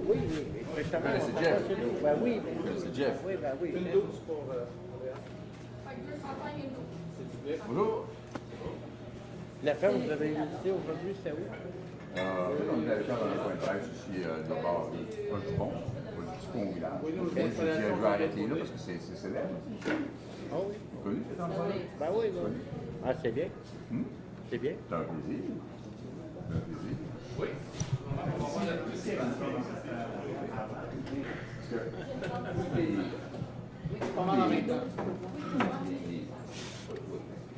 Oui, oui. Justement, Ben, on c'est prend Jeff. pas chez nous. Ben oui, ben oui. C'est Jeff. Oui, ben oui. Une douce pour... Bonjour. La ferme, vous avez visité aujourd'hui, c'est où? En fait, on est allé faire un point de presse ici, de bord, pas du pont, pas du pont au village. Je vais arrêter là parce que c'est célèbre. Ah oui. Vous connaissez cet endroit? Ben oui, ben oui. Ah, c'est bien. C'est bien. C'est un plaisir. C'est un plaisir. Oui.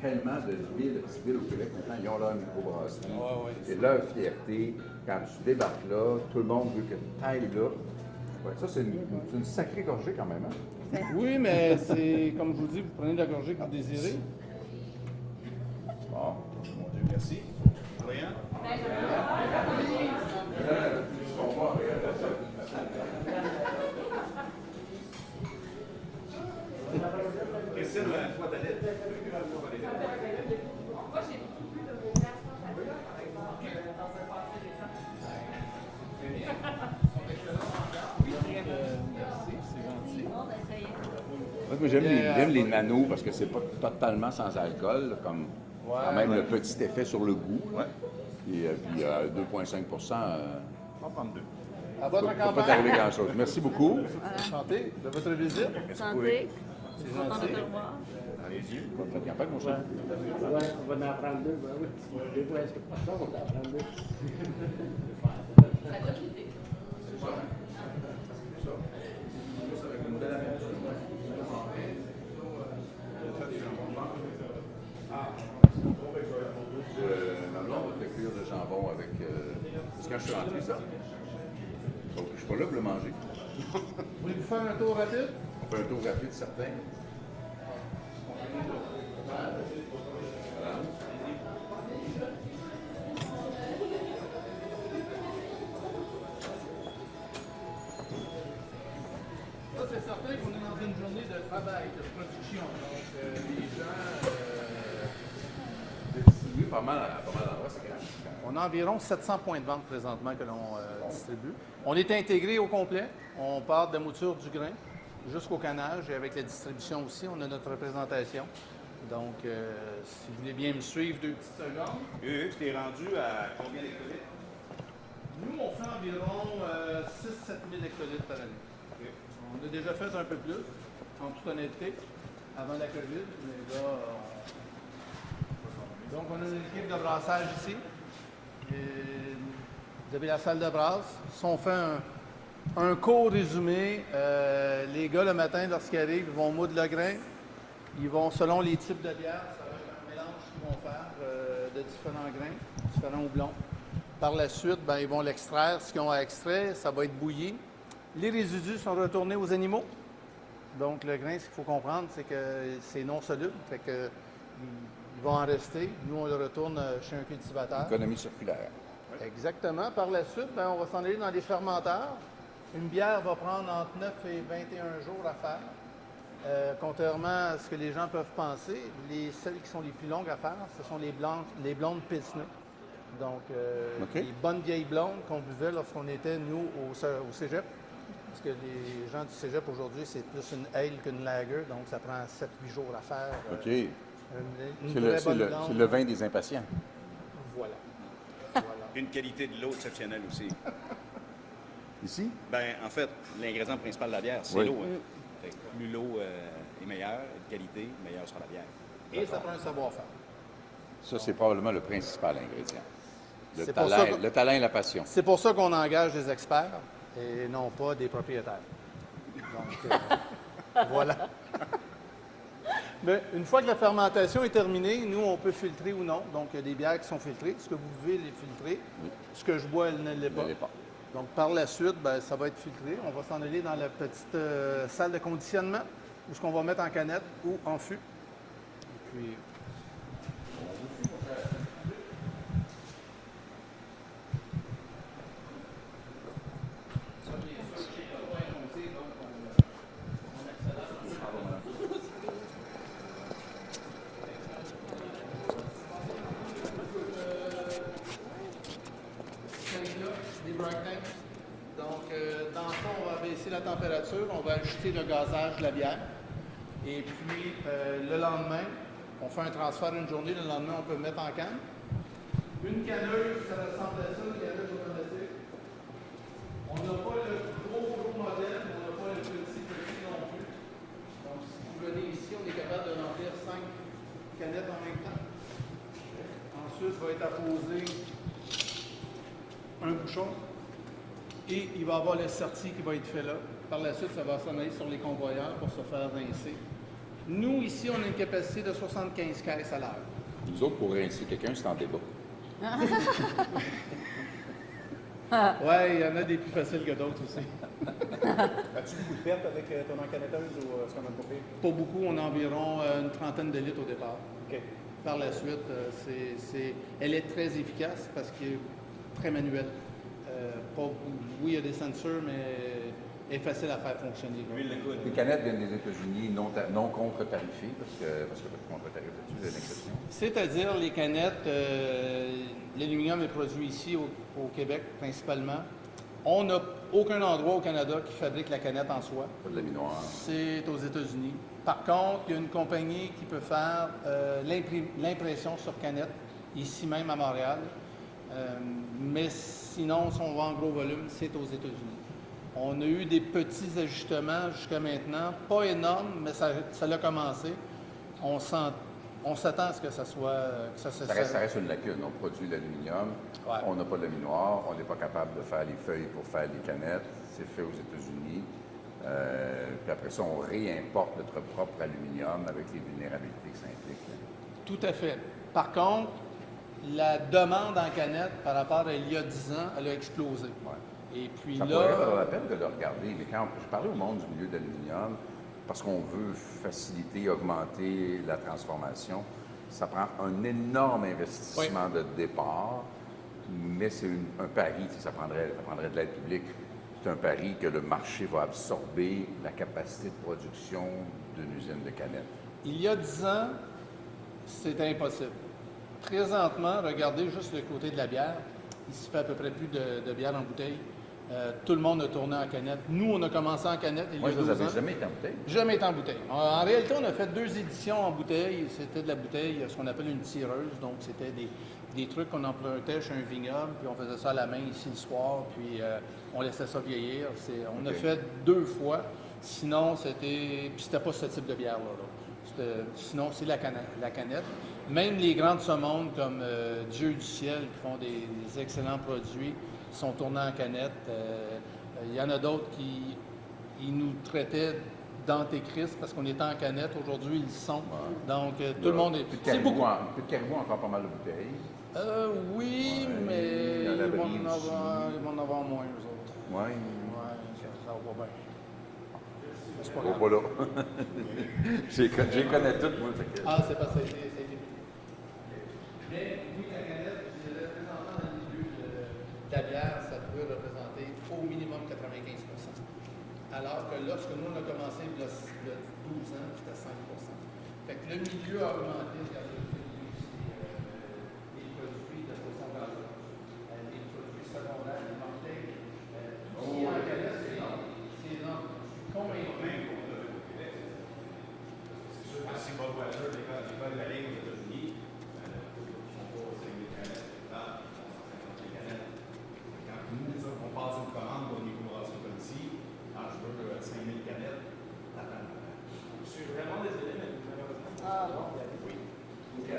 Tellement de villes, de petites villes au Québec, maintenant, ils ont leur microbrasserie. C'est leur fierté. Quand tu débarques là, tout le monde veut que tu ailles là. Ouais, ça, c'est une sacrée gorgée quand même. Hein? Oui, mais c'est, comme je vous dis, vous prenez la gorgée que vous désirez. Bon. Mon Dieu, merci. Rien? Christine, la fois d'aller. Moi, j'ai plus de vos verres sans alcool, par exemple, dans un passé récent. Merci, c'est gentil. Bon, ben, ça y est. Moi, j'aime les nanos parce que c'est pas totalement sans alcool, comme quand même le petit effet sur le goût. Ouais. Et puis 2,5 On va prendre deux. À votre ne peut pas campagne. t'arriver grand-chose. Merci beaucoup. Santé de votre visite. Santé. C'est Content de gentil. te revoir. Allez-y. Bonne fête de campagne, mon cher. Ouais, on va en prendre deux, ben oui. Des fois, est-ce que pas ça, on va en prendre deux. Ça doit quitter. Ma blonde va fait cuire de jambon avec. Parce que quand je suis rentré, ça. Donc, je suis pas là pour le manger. Voulez-vous faire un tour rapide? On fait un tour rapide, certain. Là, c'est certain qu'on est dans une journée de travail, de production. Donc, les gens... Oui, pas mal d'endroits, c'est grave. On a environ 700 points de vente présentement que l'on distribue. On est intégré au complet. On part de la mouture du grain jusqu'au canage et avec la distribution aussi, on a notre représentation. Donc, si vous voulez bien me suivre 2 petites secondes. Tu t'es rendu à combien d'hectolitres? Nous, on fait environ 6-7 000 hectolitres par année. On a déjà fait un peu plus, en toute honnêteté, avant la COVID, mais là, donc on a une équipe de brassage ici. Et vous avez la salle de brasse. Si on fait un court résumé, les gars, le matin, lorsqu'ils arrivent, ils vont moudre le grain. Ils vont, selon les types de bière, ça va être un mélange qu'ils vont faire de différents grains, différents houblons. Par la suite, ben, ils vont l'extraire. Ce qu'ils ont à extraire, ça va être bouilli. Les résidus sont retournés aux animaux. Donc, le grain, ce qu'il faut comprendre, c'est que c'est non soluble. Fait que ils vont en rester. Nous, on le retourne chez un cultivateur. Économie circulaire. Exactement. Par la suite, ben, on va s'en aller dans les fermenteurs. Une bière va prendre entre 9 et 21 jours à faire. Contrairement à ce que les gens peuvent penser, celles qui sont les plus longues à faire, ce sont les blondes pilsner. Donc, les bonnes vieilles blondes qu'on buvait lorsqu'on était, nous, au cégep. Parce que les gens du cégep aujourd'hui, c'est plus une ale qu'une lager, donc ça prend 7-8 jours à faire. OK. Une C'est vraie bonne blonde. le vin des impatients. Voilà. Une qualité de l'eau exceptionnelle aussi. Ici? Ben, en fait, l'ingrédient principal de la bière, c'est Oui. l'eau. Hein. Fait que plus l'eau est meilleure, de qualité, meilleure sera la bière. Et ça prend un savoir-faire. Ça, c'est probablement le principal ingrédient. C'est pour ça que- Le talent et la passion. C'est pour ça qu'on engage des experts et non pas des propriétaires. Donc, voilà. Mais une fois que la fermentation est terminée, nous, on peut filtrer ou non. Donc, il y a des bières qui sont filtrées. Est-ce que vous pouvez les filtrer? Oui. Ce que je bois, elle ne l'est pas. Ne l'est pas. Donc, par la suite, ben, ça va être filtré. On va s'en aller dans la petite salle de conditionnement où ce qu'on va mettre en canette ou en fût. Et puis, ça, bien sûr, chez le coin foncé, donc on accélère. Celle-là, des Bright Times. Donc, baisser la température, on va ajuster le gazage de la bière. Et puis, le lendemain, on fait un transfert une journée, le lendemain, on peut le mettre en canne. Une canneuse, ça ressemble à ça, une canneuse automatique. On n'a pas le gros modèle, mais on n'a pas le petit non plus. Donc, si vous venez ici, on est capable de remplir 5 canettes en même temps. Ensuite, va être apposé un bouchon et il va y avoir le sortie qui va être fait là. Par la suite, ça va s'en aller sur les convoyeurs pour se faire rincer. Nous, ici, on a une capacité de 75 caisses à l'heure. Nous autres, pour rincer quelqu'un, c'est en débat. Oui, il y en a des plus faciles que d'autres aussi. As-tu beaucoup de pertes avec ton encanetteuse ou est-ce qu'on a coupé? Pas beaucoup, on a environ une trentaine de litres au départ. OK. Par la suite, elle est très efficace parce qu'elle est très manuelle. Oui, il y a des sensors, mais elle est facile à faire fonctionner. Les canettes viennent des États-Unis non contre-tarifées, parce que contre-tarif là-dessus, c'est une exception. C'est-à-dire, les canettes, l'aluminium est produit ici au Québec principalement. On n'a aucun endroit au Canada qui fabrique la canette en soi. Pas de la minoire. C'est aux États-Unis. Par contre, il y a une compagnie qui peut faire l'impression sur canette, ici même à Montréal. Mais sinon, si on va en gros volume, c'est aux États-Unis. On a eu des petits ajustements jusqu'à maintenant, pas énormes, mais ça a commencé. On s'attend à ce que ça soit... Ça reste une lacune. On produit l'aluminium, Ouais. on n'a pas de la minoire, on n'est pas capable de faire les feuilles pour faire les canettes. C'est fait aux États-Unis. Puis après ça, on réimporte notre propre aluminium avec les vulnérabilités que ça implique. Tout à fait. Par contre, la demande en canette par rapport à il y a 10 ans, elle a explosé. Ouais. Et puis Ça pourrait valoir là, la peine de le regarder, mais quand je parlais au monde du milieu de l'aluminium, parce qu'on veut faciliter, augmenter la transformation, ça prend un énorme investissement de départ, mais c'est un pari, ça prendrait de l'aide publique. C'est un pari que le marché va absorber la capacité de production d'une usine de canettes. il y a 10 ans, c'était impossible. Présentement, regardez juste le côté de la bière. Il se fait à peu près plus de bière en bouteille. Tout le monde a tourné en canette. Nous, on a commencé en canette il y a Moi, je 12 vous avais ans. jamais été en bouteille. Jamais été en bouteille. En réalité, on a fait 2 éditions en bouteille. C'était de la bouteille, ce qu'on appelle une tireuse. Donc, c'était des trucs qu'on empruntait chez un vignoble, puis on faisait ça à la main ici le soir, puis on laissait ça vieillir. On a fait 2 fois. Sinon, c'était pas ce type de bière-là. Sinon, c'est la canette. Même les grandes sommondes comme Dieu du ciel, qui font des excellents produits, sont tournés en canette. Il y en a d'autres qui nous traitaient d'antéchrist parce qu'on était en canette. Aujourd'hui, ils le sont. Ouais. Donc, tout le monde est... Plus de C'est caribou, beaucoup. plus de caribou, encore pas mal de bouteilles. Oui, Ouais, mais il y en a ils vont bris en aussi. avoir moins, eux autres. Oui. Ouais, ça va pas bien. C'est pas Bon, grave. voilà. J'ai connais toutes, moi. fait que- Ah, c'est pas ça. Mais oui, la canette, je dirais, présentement dans le milieu de la bière, ça peut représenter au minimum 95 %. Alors que lorsque nous, on a commencé il y a 12 ans, c'était 5 %. Fait que le milieu a augmenté, regardez le milieu ici, les produits de façon gazeuse, les produits secondaires, les mortels, tout ce qui est en canette, c'est énorme. C'est énorme. Je suis convaincu. C'est sûr que si Bob Weiser, les gars de la Ligue aux États-Unis, ils font pas 5000 canettes. Là, ils font 150 canettes. Quand nous, on passe une commande pour une microbrasserie comme ici, je veux 5000 canettes, t'attends. Je suis vraiment désolé, mais malheureusement. Ah bon? Oui. C'est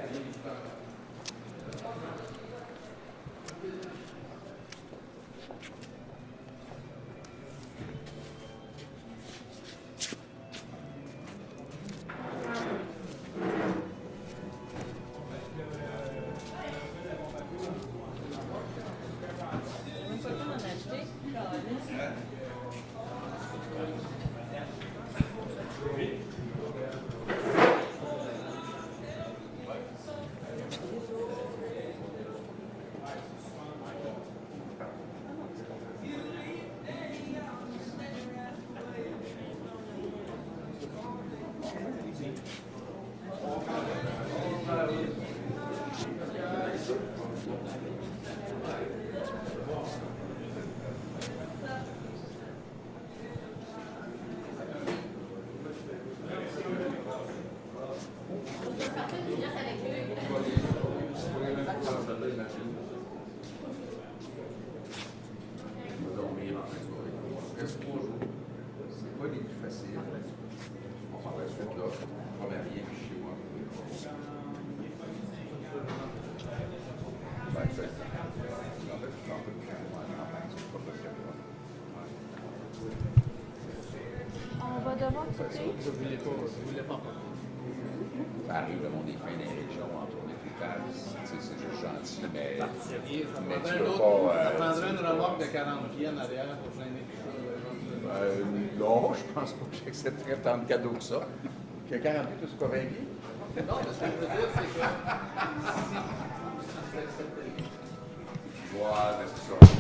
reste 3 jours. C'est pas les plus faciles. On par la suite, là, première rien chez moi. Ben, c'est ça. En fait, je suis un peu de campagne, c'est pas parce que On va devoir quitter. Vous voulez pas. ça arrive, le monde est fin des régions, en tournée plus tard. C'est juste gentil, mais. Ça Mais tu prendrait peux un pas, autre- ça prendrait une remorque de 40 pieds en arrière pour gêner tout ça. Non, je pense pas que j'accepterais tant de cadeaux que ça. Que 40 pieds, tu es convaincu? Non, mais ce que je veux dire, c'est que si ça acceptait. Ouais, c'est ça.